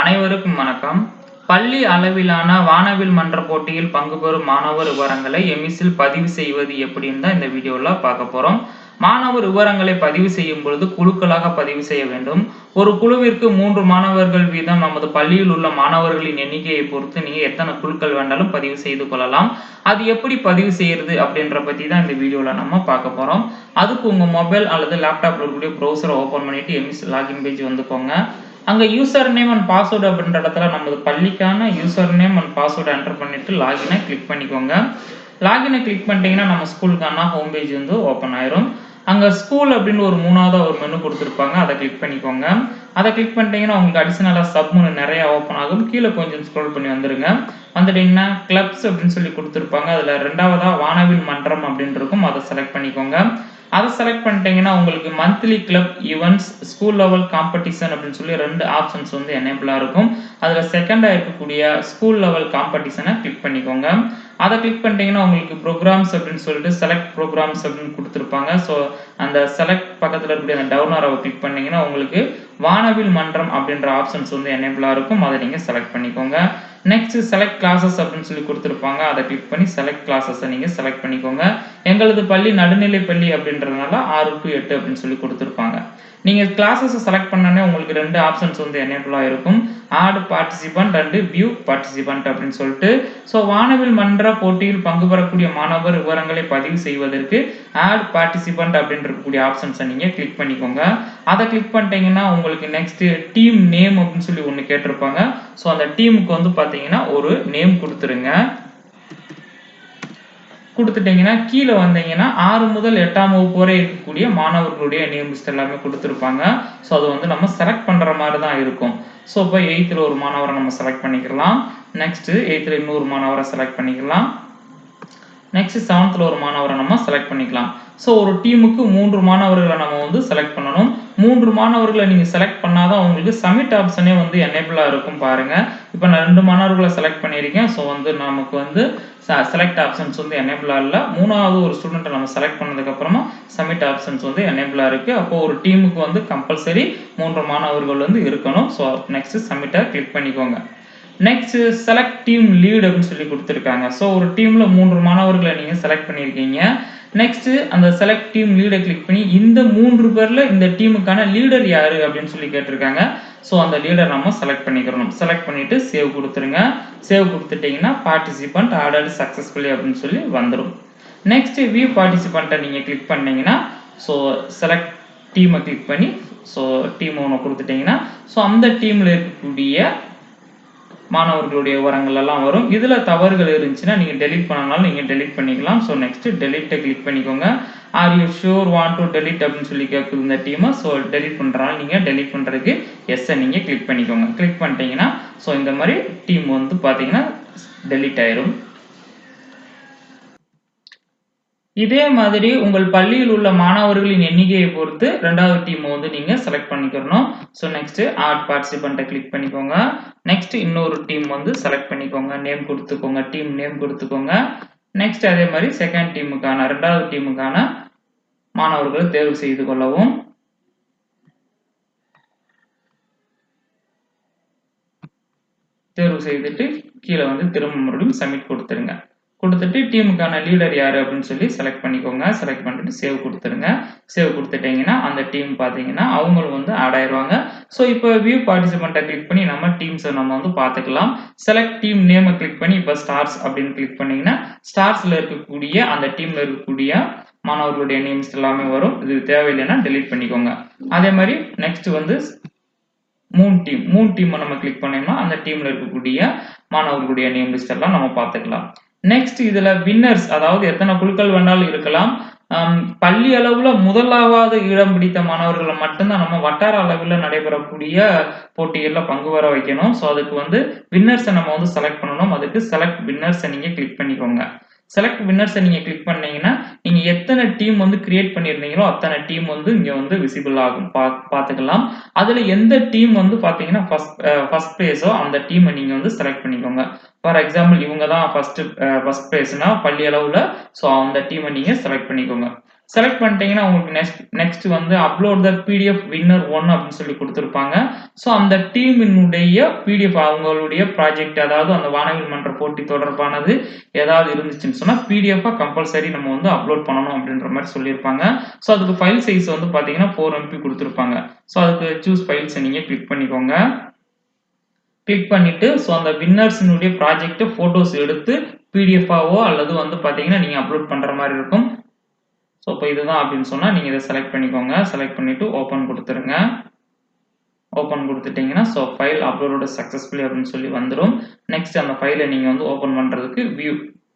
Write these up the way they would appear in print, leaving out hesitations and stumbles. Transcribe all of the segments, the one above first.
அனைவருக்கும் வணக்கம். பள்ளி அளவிலான வானவில் மன்ற போட்டியில் பங்கு பெறும் மாணவர் விவரங்களை எமிஸில் பதிவு செய்வது எப்படின்னு தான் இந்த வீடியோவில் பார்க்க போகிறோம். மாணவர் விவரங்களை பதிவு செய்யும் பொழுது குழுக்களாக பதிவு செய்ய வேண்டும். ஒரு குழுவிற்கு 3 மாணவர்கள் வீதம் நமது பள்ளியில் உள்ள மாணவர்களின் எண்ணிக்கையை பொறுத்து நீங்கள் எத்தனை குழுக்கள் வேண்டாலும் பதிவு செய்து கொள்ளலாம். அது எப்படி பதிவு செய்யறது அப்படின்ற பற்றி தான் இந்த வீடியோவில் நம்ம பார்க்க போகிறோம். அதுக்கு உங்கள் மொபைல் அல்லது லேப்டாப்பில் இருக்கக்கூடிய ப்ரௌசரை ஓப்பன் பண்ணிவிட்டு எமிஸ் லாகின் பேஜ் வந்துக்கோங்க. அங்கே யூசர் நேம் அண்ட் பாஸ்வேர்டு அப்படின்ற இடத்துல நமது பள்ளிக்கான user name and password enter பண்ணிட்டு லாகினை கிளிக் பண்ணிக்கோங்க. லாகினை கிளிக் பண்ணிட்டீங்கன்னா நம்ம ஸ்கூலுக்கான ஹோம் பேஜ் வந்து ஓப்பன் ஆயிரும். அங்கே ஸ்கூல் அப்படின்னு ஒரு 3வது ஒரு மெனு கொடுத்துருப்பாங்க, அதை கிளிக் பண்ணிக்கோங்க. அதை கிளிக் பண்ணிட்டீங்கன்னா உங்களுக்கு அடிஷனலாக சப் மெனு நிறைய ஓப்பன் ஆகும். கீழே கொஞ்சம் ஸ்க்ரோல் பண்ணி வந்துருங்க. வந்துட்டீங்கன்னா கிளப்ஸ் அப்படின்னு சொல்லி கொடுத்துருப்பாங்க. அதில் 2வதாக வானவில் மன்றம் அப்படின்னு இருக்கும், அதை செலக்ட் பண்ணிக்கோங்க. அதை செலக்ட் பண்ணிட்டீங்கன்னா உங்களுக்கு monthly club events, school level competition அப்படின்னு சொல்லி 2 ஆப்ஷன்ஸ் வந்து எனேபிளாக இருக்கும். அதில் செகண்டாக இருக்கக்கூடிய ஸ்கூல் லெவல் காம்படிஷனை கிளிக் பண்ணிக்கோங்க. அதை கிளிக் பண்ணிட்டீங்கன்னா உங்களுக்கு ப்ரோக்ராம்ஸ் அப்படின்னு சொல்லிட்டு செலக்ட் ப்ரோக்ராம்ஸ் அப்படின்னு கொடுத்துருப்பாங்க. ஸோ அந்த செலக்ட் பக்கத்தில் இருக்கக்கூடிய அந்த டவுன் ஆரோவை கிளிக் பண்ணிங்கன்னா உங்களுக்கு வானவில் மன்றம் அப்படின்ற ஆப்ஷன்ஸ் வந்து எனேபிளாக இருக்கும். அதை நீங்கள் செலக்ட் பண்ணிக்கோங்க. நெக்ஸ்ட் செலக்ட் கிளாஸஸ் அப்படின்னு சொல்லி கொடுத்துருப்பாங்க, அதை கிளிக் பண்ணி செலக்ட் கிளாஸஸை நீங்கள் செலக்ட் பண்ணிக்கோங்க. எங்களது பள்ளி நடுநிலை பள்ளி அப்படின்றதுனால 6 to 8 அப்படின்னு சொல்லி கொடுத்துருப்பாங்க. நீங்கள் கிளாஸஸை செலக்ட் பண்ணோன்னே உங்களுக்கு 2 ஆப்ஷன்ஸ் வந்து எனேபிளாக இருக்கும், ஆட் பார்ட்டிசிபண்ட் அண்ட் வியூ பார்ட்டிசிபண்ட் அப்படின்னு சொல்லிட்டு. ஸோ வானவில் மன்ற போட்டியில் பங்கு பெறக்கூடிய மாணவர் விவரங்களை பதிவு செய்வதற்கு ஆட் பார்ட்டிசிபண்ட் அப்படின்னு இருக்கக்கூடிய ஆப்ஷன்ஸை நீங்கள் கிளிக் பண்ணிக்கோங்க. அதை கிளிக் பண்ணிட்டீங்கன்னா உங்களுக்கு நெக்ஸ்ட் டீம் நேம் அப்படின்னு சொல்லி ஒன்று கேட்டிருப்பாங்க. ஸோ அந்த டீமுக்கு வந்து பார்த்தீங்கன்னா ஒரு நேம் கொடுத்துருங்க. கொடுத்துட்டீங்கன்னா கீழே வந்தீங்கன்னா 6 முதல் 8ஆம் வகுப்பு வரை இருக்கக்கூடிய மாணவர்களுடைய நேம் லிஸ்ட் எல்லாமே கொடுத்துருப்பாங்க. ஸோ அது வந்து நம்ம செலக்ட் பண்ணுற மாதிரி தான் இருக்கும். ஸோ இப்போ 8th ஒரு மாணவரை நம்ம செலக்ட் பண்ணிக்கலாம். நெக்ஸ்ட் 8th இன்னொரு மாணவரை செலக்ட் பண்ணிக்கலாம். நெக்ஸ்ட் 7th ஒரு மாணவரை நம்ம செலக்ட் பண்ணிக்கலாம். ஸோ ஒரு டீமுக்கு 3 மாணவர்களை நம்ம வந்து செலக்ட் பண்ணணும். 3 மாணவர்களை நீங்கள் செலக்ட் பண்ணாதான் உங்களுக்கு சப்மிட் ஆப்ஷனே வந்து எனேபிளாக இருக்கும். பாருங்க, இப்போ நான் 2 மாணவர்களை செலக்ட் பண்ணியிருக்கேன். ஸோ வந்து நமக்கு வந்து செலக்ட் ஆப்ஷன்ஸ் வந்து எனேபிளாக இல்லை. 3வது ஒரு ஸ்டூடெண்ட்டை நம்ம செலக்ட் பண்ணதுக்கப்புறமா சப்மிட் ஆப்ஷன்ஸ் வந்து எனேபிளாக இருக்குது. அப்போ ஒரு டீமுக்கு வந்து கம்பல்சரி 3 மாணவர்கள் வந்து இருக்கணும். ஸோ நெக்ஸ்ட் சப்மிட்டை கிளிக் பண்ணிக்கோங்க. நெக்ஸ்ட் செலக்ட் டீம் லீட் அப்படின்னு சொல்லி கொடுத்துருக்காங்க. ஸோ ஒரு டீம்ல 3 மாணவர்களை நீங்க செலக்ட் பண்ணியிருக்கீங்க. நெக்ஸ்ட் அந்த செலக்ட் டீம் லீடை கிளிக் பண்ணி இந்த 3 பேர்ல இந்த டீமுக்கான லீடர் யாரு அப்படின்னு சொல்லி கேட்டிருக்காங்க. ஸோ அந்த லீடர் நம்ம செலக்ட் பண்ணிக்கிறோம். செலக்ட் பண்ணிட்டு சேவ் கொடுத்துருங்க. சேவ் கொடுத்துட்டீங்கன்னா பார்ட்டிசிபண்ட் ஆடட் சக்சஸ்ஃபுல்லி அப்படின்னு சொல்லி வந்துடும். நெக்ஸ்ட் வியூ பார்ட்டிசிபண்ட்டை நீங்க கிளிக் பண்ணீங்கன்னா ஸோ செலக்ட் டீமை கிளிக் பண்ணி ஸோ டீம் ஒன்று கொடுத்துட்டீங்கன்னா ஸோ அந்த டீம்ல இருக்கக்கூடிய மாணவர்களுடைய விவரங்கள் எல்லாம் வரும். இதுல தவறுகள் இருந்துச்சுன்னா நீங்க டெலீட் பண்ணனாலும் நீங்க டெலீட் பண்ணிக்கலாம். ஸோ நெக்ஸ்ட் டெலீட்டை கிளிக் பண்ணிக்கோங்க. Are you sure want to delete அப்படின்னு சொல்லி கேட்குது இந்த டீமை. ஸோ டெலீட் பண்றதுனால நீங்க டெலீட் பண்றதுக்கு எஸ்ஸை நீங்க கிளிக் பண்ணிக்கோங்க. கிளிக் பண்ணிட்டீங்கன்னா ஸோ இந்த மாதிரி டீம் வந்து பாத்தீங்கன்னா டெலீட் ஆயிரும். இதே மாதிரி உங்கள் பள்ளியில் உள்ள மாணவர்களின் எண்ணிக்கையை பொறுத்து 2வது டீம் வந்து நீங்க செலக்ட் பண்ணிக்கணும். ஸோ நெக்ஸ்ட் ஆட் பார்ட்டிசிபண்ட்டை கிளிக் பண்ணிக்கோங்க. நெக்ஸ்ட் இன்னொரு டீம் வந்து செலக்ட் பண்ணிக்கோங்க. நேம் கொடுத்துக்கோங்க, டீம் நேம் கொடுத்துக்கோங்க. நெக்ஸ்ட் அதே மாதிரி செகண்ட் டீமுக்கான 2வது டீமுக்கான மாணவர்களை தேர்வு செய்து கொள்ளவும். தேர்வு செய்துட்டு கீழே வந்து திரும்ப மறுபடியும் சப்மிட் கொடுத்துருங்க. கொடுத்துட்டு டீமுக்கான லீடர் யாரு அப்படின்னு சொல்லி செலக்ட் பண்ணிக்கோங்க. செலக்ட் பண்ணிட்டு சேவ் கொடுத்துருங்க. சேவ் கொடுத்துட்டீங்கன்னா அந்த டீம் பார்த்தீங்கன்னா அவங்களும் வந்து ஆட் ஆயிடுவாங்க. ஸோ இப்போ வியூ பார்ட்டிசிபண்ட்டை கிளிக் பண்ணி நம்ம டீம்ஸை நம்ம வந்து பார்த்துக்கலாம். செலக்ட் டீம் நேமை கிளிக் பண்ணி இப்போ ஸ்டார்ஸ் அப்படின்னு கிளிக் பண்ணீங்கன்னா ஸ்டார்ஸ்ல இருக்கக்கூடிய அந்த டீம்ல இருக்கக்கூடிய மாணவர்களுடைய நேம்ஸ் எல்லாமே வரும். இது தேவையில்லைன்னா டெலீட் பண்ணிக்கோங்க. அதே மாதிரி நெக்ஸ்ட் வந்து 3 டீம் நம்ம கிளிக் பண்ணோம்னா அந்த டீம்ல இருக்கக்கூடிய மாணவர்களுடைய நேம் லிஸ்ட் எல்லாம் நம்ம பார்த்துக்கலாம். நெக்ஸ்ட் இதுல வின்னர்ஸ், அதாவது எத்தனை குழுக்கள் வேண்டாலும் இருக்கலாம். பள்ளி அளவுல முதலாவது இடம் பிடித்த மாணவர்களை மட்டும்தான் நம்ம வட்டார அளவில் நடைபெறக்கூடிய போட்டிகள்ல பங்கு பெற வைக்கணும். ஸோ அதுக்கு வந்து வின்னர்ஸை நம்ம வந்து செலக்ட் பண்ணணும். அதுக்கு செலக்ட் வின்னர்ஸை நீங்க கிளிக் பண்ணிக்கோங்க. செலக்ட் வின்னர்ஸை நீங்க கிளிக் பண்ணீங்கன்னா நீங்க எத்தனை டீம் வந்து கிரியேட் பண்ணியிருந்தீங்களோ அத்தனை டீம் வந்து இங்க வந்து விசிபிள் ஆகும், பார்த்துக்கலாம். அதுல எந்த டீம் வந்து பாத்தீங்கன்னா ஃபர்ஸ்ட் பிளேஸோ அந்த டீமை நீங்க வந்து செலக்ட் பண்ணிக்கோங்க. ஃபார் எக்ஸாம்பிள் இவங்க தான் ஃபர்ஸ்ட் பிளேஸ்னா பள்ளி அளவுல, ஸோ அந்த டீமை நீங்க செலக்ட் பண்ணிக்கோங்க. செலக்ட் பண்ணிட்டீங்கன்னா உங்களுக்கு நெக்ஸ்ட் வந்து அப்லோட் த பிடிஎஃப் வின்னர் 1 அப்படின்னு சொல்லி கொடுத்துருப்பாங்க. ஸோ அந்த டீமினுடைய பிடிஎஃப் அவங்களுடைய ப்ராஜெக்ட், அதாவது அந்த வானவில் மன்ற போட்டி தொடர்பானது ஏதாவது இருந்துச்சுன்னு சொன்னா பிடிஎஃப் கம்பல்சரி நம்ம வந்து அப்லோட் பண்ணணும் அப்படின்ற மாதிரி சொல்லியிருப்பாங்க. ஸோ அதுக்கு ஃபைல் சைஸ் வந்து பாத்தீங்கன்னா 4 MB கொடுத்துருப்பாங்க. ஸோ அதுக்கு சூஸ் ஃபைல்ஸ் நீங்க கிளிக் பண்ணிக்கோங்க. கிளிக் பண்ணிட்டு ஸோ அந்த வின்னர்ஸினுடைய ப்ராஜெக்ட் போட்டோஸ் எடுத்து பிடிஎஃபாவோ அல்லது வந்து பாத்தீங்கன்னா நீங்க அப்லோட் பண்ற மாதிரி இருக்கும். ஸோ இப்போ இதுதான் அப்படின்னு சொன்னா நீங்க இதை செலக்ட் பண்ணிக்கோங்க. செலக்ட் பண்ணிட்டு ஓப்பன் கொடுத்துருங்க. ஓப்பன் கொடுத்துட்டீங்கன்னா ஸோ ஃபைல் அப்லோடோட சக்ஸஸ்ஃபுல்லி அப்படின்னு சொல்லி வந்துடும். நெக்ஸ்ட் அந்த ஃபைலை நீங்க வந்து ஓப்பன் பண்றதுக்கு வியூ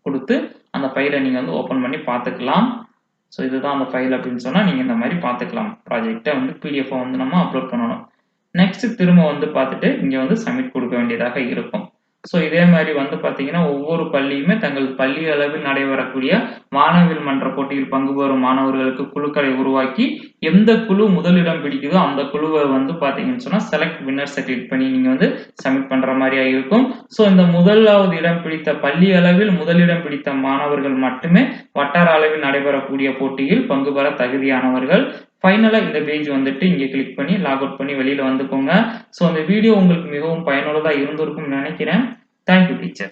கொடுத்து அந்த ஃபைலை நீங்க வந்து ஓப்பன் பண்ணி பார்த்துக்கலாம். ஸோ இதுதான் அந்த ஃபைல் அப்படின்னு சொன்னா நீங்க இந்த மாதிரி பார்த்துக்கலாம். ப்ராஜெக்டை வந்து பிடிஎஃப் வந்து நம்ம அப்லோட் பண்ணணும். நெக்ஸ்ட் திரும்ப வந்து பார்த்துட்டு இங்க வந்து சப்மிட் கொடுக்க வேண்டியதாக இருக்கும். ஸோ இதே மாதிரி வந்து பாத்தீங்கன்னா ஒவ்வொரு பள்ளியுமே தங்கள் பள்ளி அளவில் நடைபெறக்கூடிய வானவில் மன்ற போட்டியில் பங்கு பெறும் மாணவர்களுக்கு குழுக்களை உருவாக்கி எந்த குழு முதலிடம் பிடிக்குதோ அந்த குழுவை வந்து பாத்தீங்கன்னு சொன்னா செலக்ட் வின்னர்ஸை கிளிக் பண்ணி நீங்க வந்து சப்மிட் பண்ற மாதிரியா இருக்கும். ஸோ இந்த முதலாவது இடம் பிடித்த பள்ளி அளவில் முதலிடம் பிடித்த மாணவர்கள் மட்டுமே வட்டார அளவில் நடைபெறக்கூடிய போட்டியில் பங்கு பெற தகுதியானவர்கள். ஃபைனலா இந்த பேஜ் வந்துட்டு இங்க கிளிக் பண்ணி லாக் அவுட் பண்ணி வெளியில வந்துக்கோங்க. ஸோ அந்த வீடியோ உங்களுக்கு மிகவும் பயனுள்ளதா இருந்திருக்கும்னு நினைக்கிறேன். Thank you teacher.